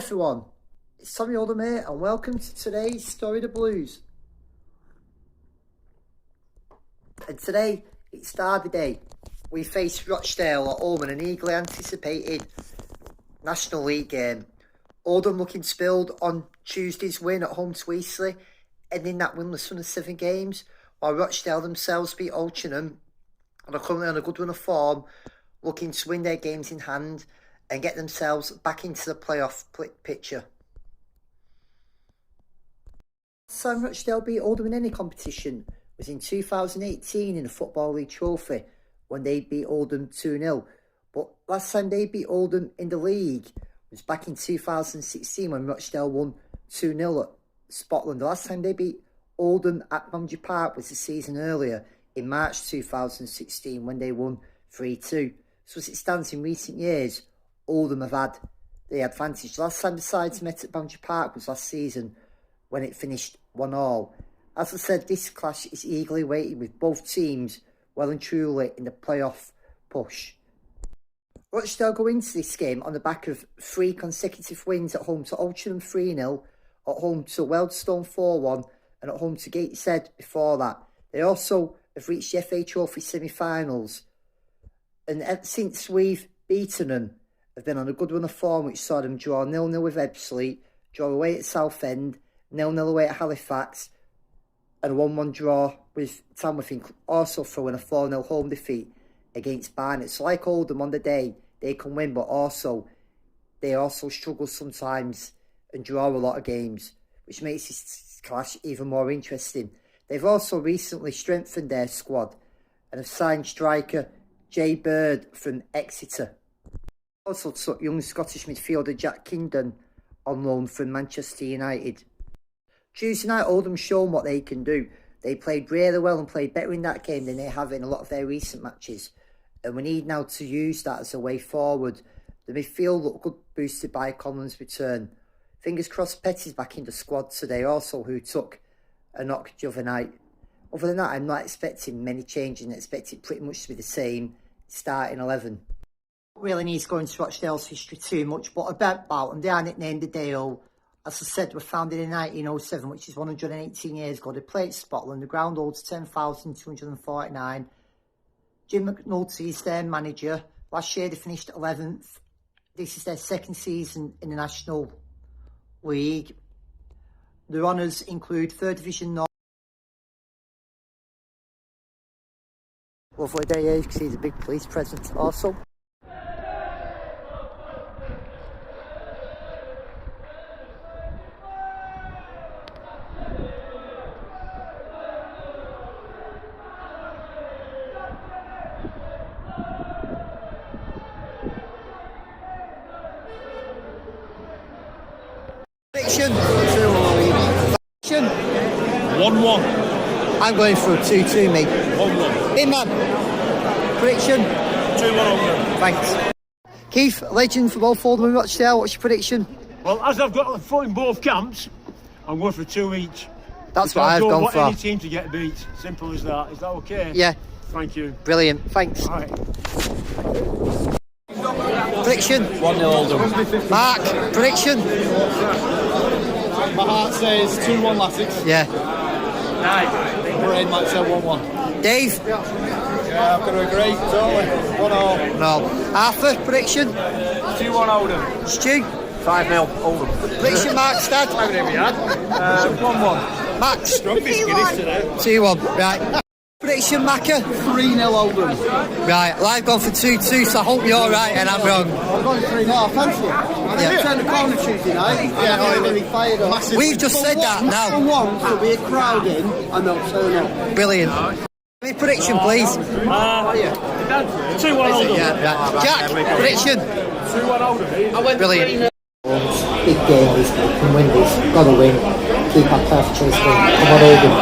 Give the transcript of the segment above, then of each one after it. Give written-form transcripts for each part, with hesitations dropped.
everyone, it's Tommy Oldham here and welcome to today's Story of the Blues. And today it's Derby Day. We face Rochdale at home in an eagerly anticipated National League game. Oldham looking to build on Tuesday's win at home to Eastleigh, ending that winless run of 7 games, while Rochdale themselves beat Oldham and are currently on a good run of form, looking to win their games in hand and get themselves back into the playoff picture. Last time Rochdale beat Oldham in any competition was in 2018 in the Football League Trophy when they beat Oldham 2-0. But last time they beat Oldham in the league was back in 2016 when Rochdale won 2-0 at Scotland. The last time they beat Oldham at Matchday Park was the season earlier in March 2016 when they won 3-2. So as it stands in recent years, Oldham have had the advantage. Last time the sides met at Matchday Park was last season when it finished 1-1. As I said, this clash is eagerly waiting with both teams well and truly in the playoff push. Rochdale go into this game on the back of 3 consecutive wins at home to Oldham 3-0, at home to Wealdstone 4-1 and at home to Gateshead before that. They also have reached the FA Trophy semi-finals, and since we've beaten them, have been on a good run of form which saw them draw 0-0 with Ebbsfleet, draw away at Southend, 0-0 away at Halifax, and a 1-1 draw with Tamworth, also throwing a 4-0 home defeat against Barnet. So like Oldham on the day, they can win, but they also struggle sometimes and draw a lot of games, which makes this clash even more interesting. They've also recently strengthened their squad and have signed striker Jay Bird from Exeter. Also took young Scottish midfielder Jack Kingdon on loan from Manchester United. Tuesday night, Oldham shown what they can do. They played really well and played better in that game than they have in a lot of their recent matches. And we need now to use that as a way forward. The midfield looked good, boosted by Conlon's return. Fingers crossed Petty's back in the squad today, also who took a knock the other night. Other than that, I'm not expecting many changes and expect it pretty much to be the same starting 11. Really needs to go into Rochdale's history too much, but about them, they are nicknamed the Dale. As I said, were founded in 1907, which is 118 years ago. They played Scotland. The ground holds 10,249. Jim McNulty is their manager. Last year they finished 11th. This is their second season in the National League. Their honours include 3rd Division North. Lovely day here, you can see the big police presence also. Prediction 1-1. I'm going for a 2-2, mate. 1-1. Big man. Prediction 2-1 Oldham. Thanks. Keith, legend for both Oldham and Rochdale, what's your prediction? Well, as I've got a foot in both camps, I'm going for 2 each. That's what I've gone for. I don't want any team to get beat. Simple as that. Is that okay? Yeah. Thank you. Brilliant. Thanks. All right. Prediction 1-0 Oldham. Mark, prediction? My heart says 2-1 Latics. Yeah. Brain might say 1-1. Dave? Yeah, I've got to agree. Totally. 1-0. No. Arthur, prediction? 2-1 Oldham. Stu? 5-0 Oldham. Prediction, Mark, Stad? 1-1. Max? 2-1. Right. Prediction, Macca? 3-0 Oldham. Right, well, I've gone for 2-2, so I hope you're right and I'm wrong. I've gone 3-0. I fancy it. I turned the corner Tuesday night. Yeah, really fired up. We've just said that now. Once there'll be a crowd in and they'll turn up. Brilliant. Any prediction, please? 2-1 Oldham. Yeah, right. Jack, prediction? 2-1 Oldham. Brilliant. Big game, we can win this. Gotta win. Keep our perfect choice going. Come on, Oldham.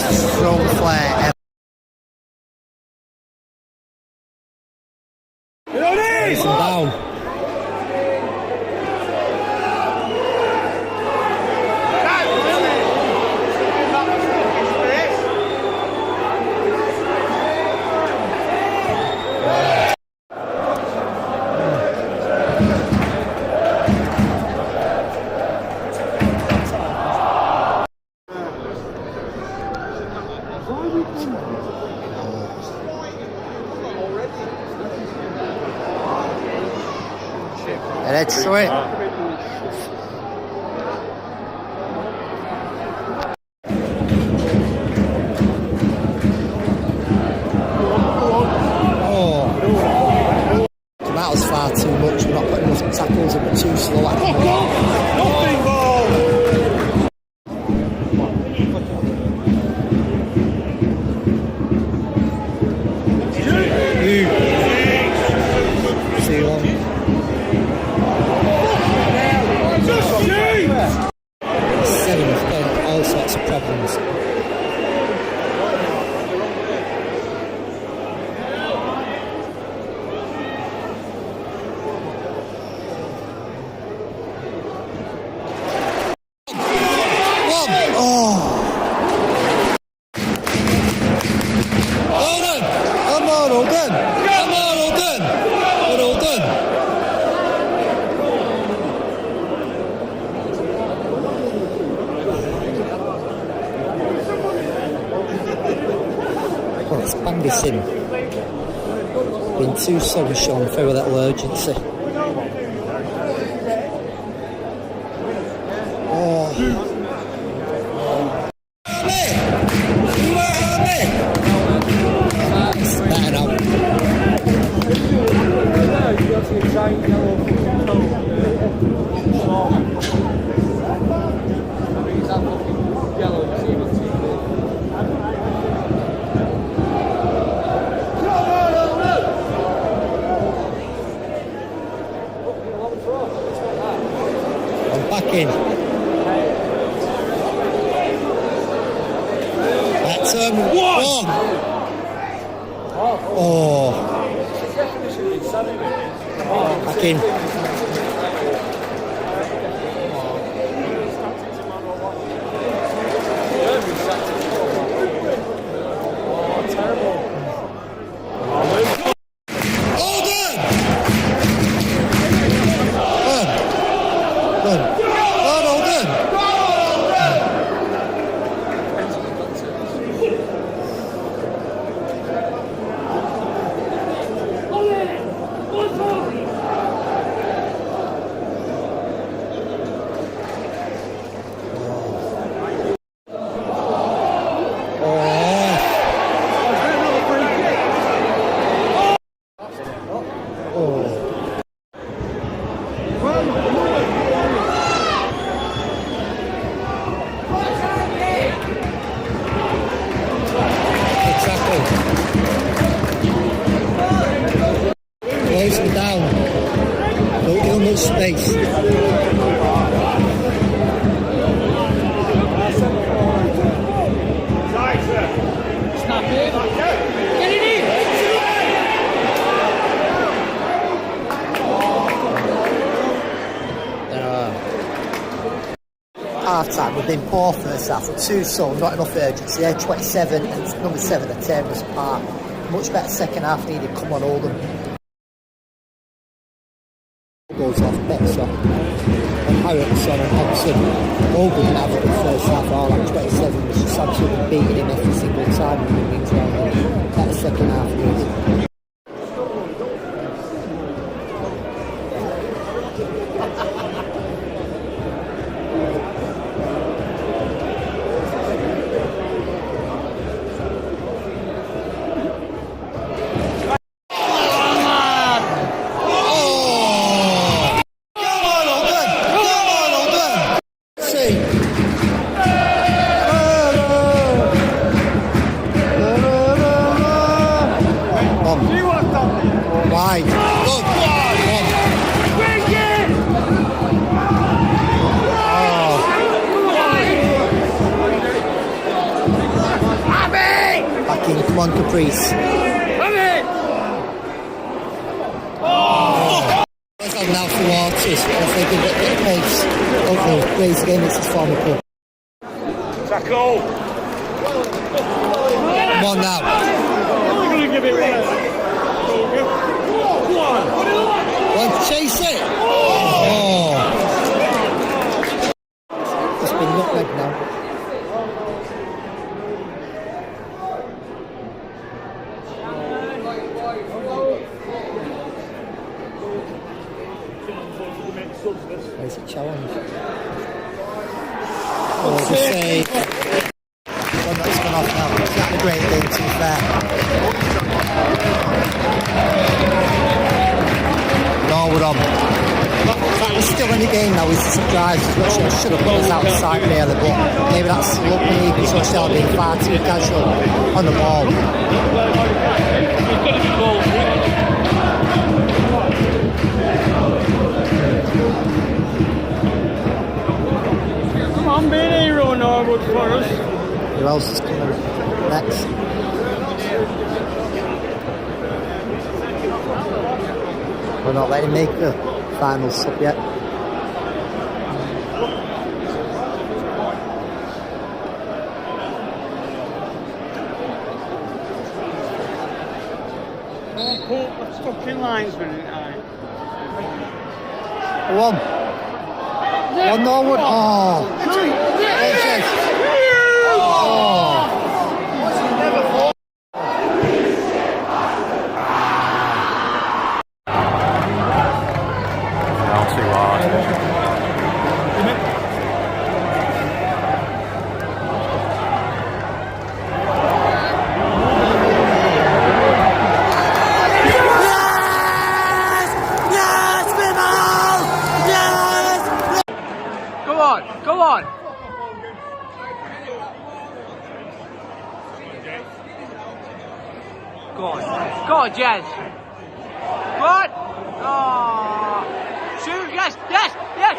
best throw the flare ever. Race him down. Let's do it. Oh, that was far too much. We're not putting enough tackles in, we're too slow. Nothing ball. Too long. Seven has got all sorts of problems. Let's bang this in. Been too slow and showing through a little urgency. It's better now. Back in. That's one. Oh. Back in. Close him down. Don't give him much space. Half time, we've been poor first half, we're too slow, not enough urgency. They're 27 and number 7 are tearing us apart. Much better second half needed. Come on, Oldham. Goes off Boxer and Harrison and Hobson. Oldham have a good first half, all that 27 was just absolutely beating him every single time. Better second half needs. 1 Caprice. Let's have now for Waters. If they give it a bit of pace, hopefully raise again, it's his former club. Tackle. Come on now. You're going to give it Want to chase it? Oh. It's been nutmeg now. There's a challenge. Oh, the save. One that's gone off now. It's not a great game, to be fair. Norwood on. We're still in the game now. He's surprised. I should have put us outside really, but maybe that's luck me because Rochdale being far too casual on the ball. Come on, be an hero, Norwood, for us. Who else is coming next? We're not letting him make the final sub yet. That's fucking linesman, isn't it? One Norwood. Oh. Go on! Go on, Jez! Go on! Oh! Shoot! Yes! Yes! Yes!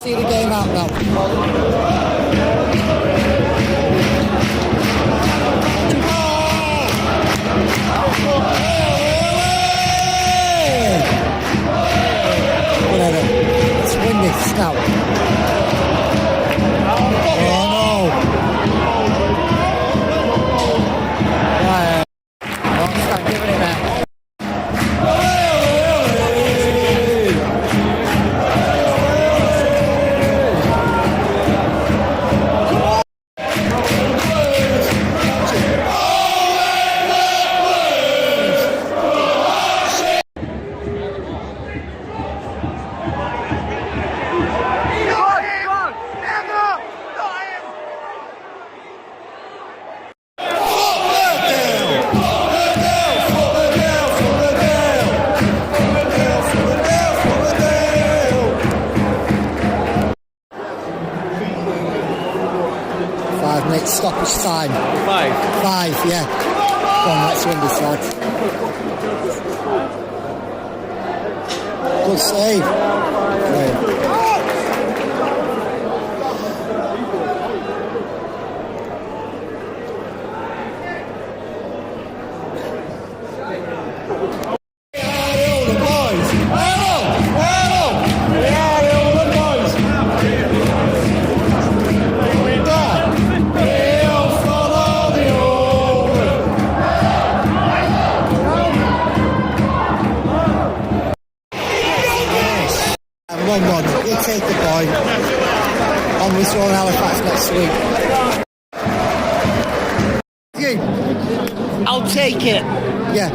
See the game out now. Whatever. Let's win this now. Oh no. Right. Oh, start giving it back. Stoppage time. Five, yeah. Come on, let's win this, lads. Good save. Right. 1-1. You take the point. On with Oldham Halifax next week. You? I'll take it. Yeah.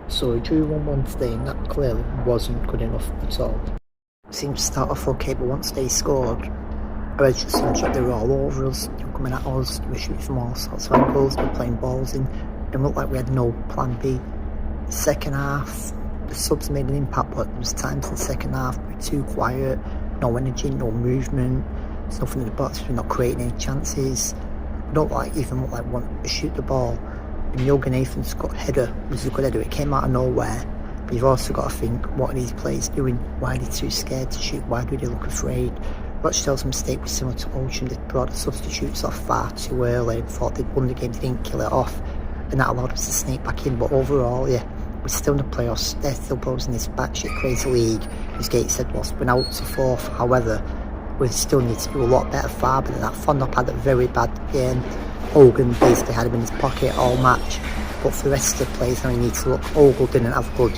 So he drew 1-1 today, and that clearly wasn't good enough at all. Seemed to start off okay, but once they scored, I just seemed like they were all over us. They were coming at us, they were shooting from all sorts of angles, they were playing balls in. It looked like we had no plan B. Second half, the subs made an impact, but there was times in the second half we were too quiet, no energy, no movement. There's nothing in the box, we're not creating any chances. We don't even look like wanting to shoot the ball. And Nathan's got header, was a good header. It came out of nowhere. But you've also got to think, what are these players doing? Why are they too scared to shoot? Why do they look afraid? Rochdale's mistake was similar to Oldham. They brought the substitutes off far too early and thought they'd won the game. They didn't kill it off, and that allowed us to sneak back in. But overall, yeah, we're still in the playoffs. They're still posing this batshit crazy league. As Gates said, we're now to fourth. However, we still need to do a lot better, far better than that. Fondop had a very bad game. Hogan basically had him in his pocket all match, but for the rest of the players now you need to look. Ogle didn't have a good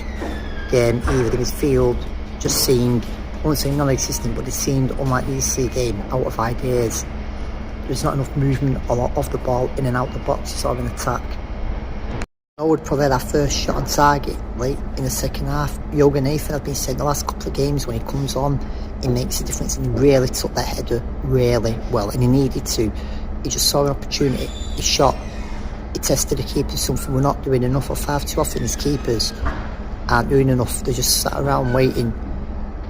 game either. In his field just seemed, I won't say non-existent, but it seemed unlike the EC game, out of ideas. There's not enough movement off the ball, in and out the box, sort of an attack. I would probably had our first shot on target late in the second half. Nathan, I've been saying the last couple of games, when he comes on, he makes a difference, and he really took that header really well, and he needed to. He just saw an opportunity, he shot, he tested the keeper, something we're not doing enough of. Far too often his keepers aren't doing enough, they just sat around waiting,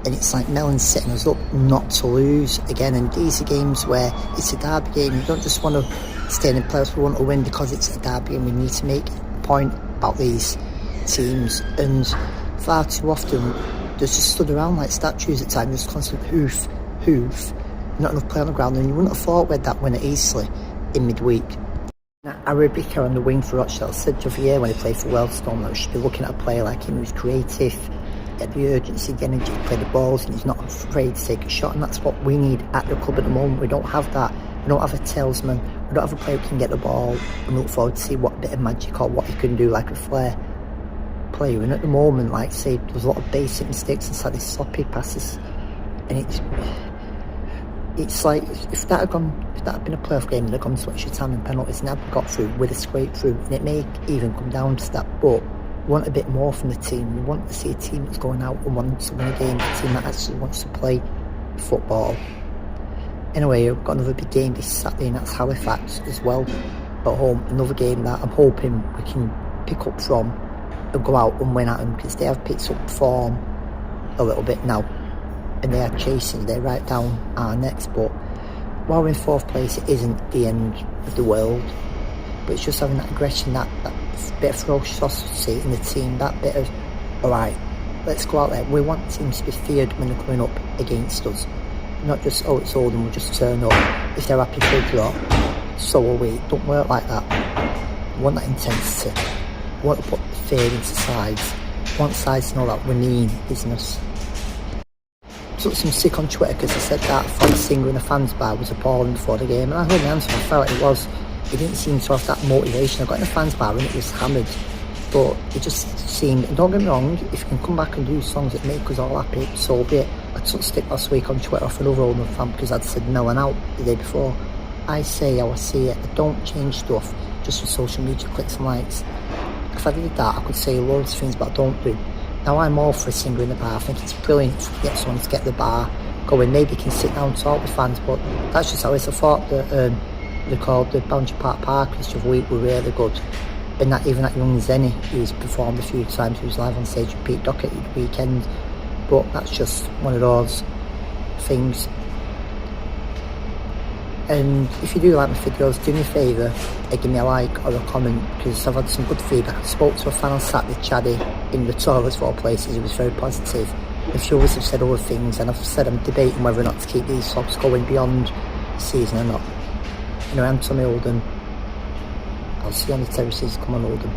and it's like Mellon's setting us up not to lose again. And these are games where it's a derby game, you don't just want to stay in the playoffs, we want to win because it's a derby, and we need to make a point about these teams. And far too often they're just stood around like statues at times, just constant hoof, not enough play on the ground. And you wouldn't have thought we had that win at Eastleigh in midweek. Arabica on the wing for Rochdale said Javier when he played for Wellstone that we should be looking at a player like him who's creative, get the urgency, the energy to play the balls, and he's not afraid to take a shot. And that's what we need at the club at the moment. We don't have that. We don't have a talisman. We don't have a player who can get the ball and look forward to see what bit of magic or what he can do, like a flair player. And at the moment, like say, there's a lot of basic mistakes inside these sloppy passes, and it's like if that had been a playoff game, they'd have gone to extra time and penalties, and had got through with a scrape through, and it may even come down to that. But we want a bit more from the team. We want to see a team that's going out and wants to win a game, a team that actually wants to play football. Anyway, we've got another big game this Saturday, and that's Halifax as well at home. Another game that I'm hoping we can pick up from and go out and win at them, because they have picked up form a little bit now, and they are chasing, they're right down our necks. But while we're in fourth place, it isn't the end of the world, but it's just having that aggression, that bit of ferocity in the team, that bit of, alright, let's go out there. We want teams to be feared when they're coming up against us, not just, oh, it's Oldham, we'll just turn up. If they're happy to draw, so are we. It don't work like that. We want that intensity, we want to put fear into sides, we want sides to know that we mean business. Took some sick on Twitter because I said that Frank Singer in the fans bar was appalling before the game, and I heard the answer, I felt like it was. He didn't seem to have that motivation. I got in the fans bar and it was hammered, but it just seemed, and don't get me wrong, if you can come back and do songs that make us all happy, so be it. I took a stick last week on Twitter off another Oldham fan because I'd said Mellon out the day before. I say how I see it, I don't change stuff just for social media clicks and likes. If I did that, I could say loads of things, but I don't do. Now I'm all for a singer in the bar. I think it's brilliant to get someone to get the bar going. Maybe you can sit down and talk with fans, but that's just how it is. I thought that they called the Boundary Park Parkers the other week were really good, and that even that young Zenny who's performed a few times, who's live on stage with Pete Dockett at the weekend. But that's just one of those things. And if you do like my videos, do me a favour and give me a like or a comment, because I've had some good feedback. I spoke to a fan on Saturday, Chaddy, in the toilets of all places. He was very positive. A few others have said other things, and I've said I'm debating whether or not to keep these vlogs going beyond the season or not. Anyway, I'm Tommy Oldham. I'll see you on the terraces. Come on, Oldham.